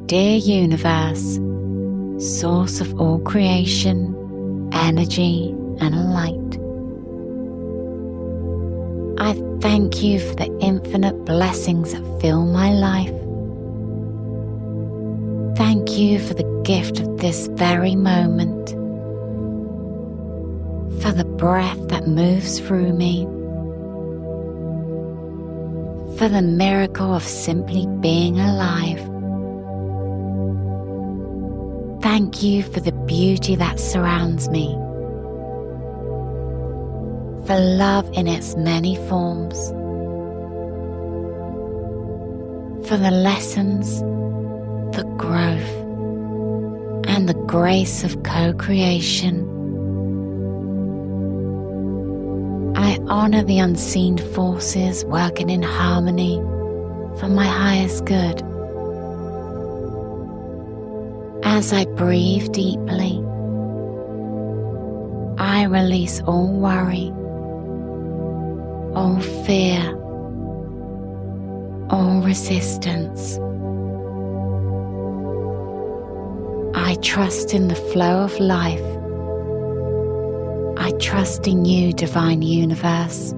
dear universe, source of all creation, energy and light, I thank you for the infinite blessings that fill my life. Thank you for the gift of this very moment, for the breath that moves through me, for the miracle of simply being alive. Thank you for the beauty that surrounds me, for love in its many forms, for the lessons, the growth, and the grace of co-creation. I honor the unseen forces working in harmony for my highest good. As I breathe deeply, I release all worry, all fear, all resistance. I trust in the flow of life. I trust in you, Divine Universe.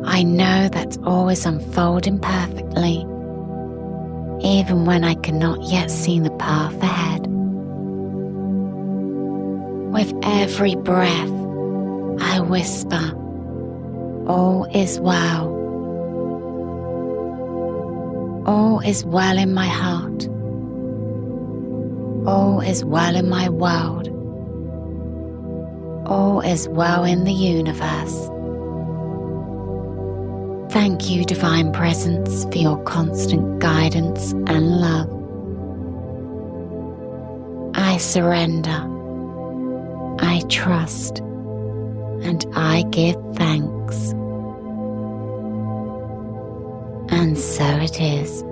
I know that all is unfolding perfectly, even when I cannot yet see the path ahead. With every breath, I whisper, all is well. All is well in my heart. All is well in my world. All is well in the universe. Thank you, Divine Presence, for your constant guidance and love. I surrender, I trust, and I give thanks. And so it is.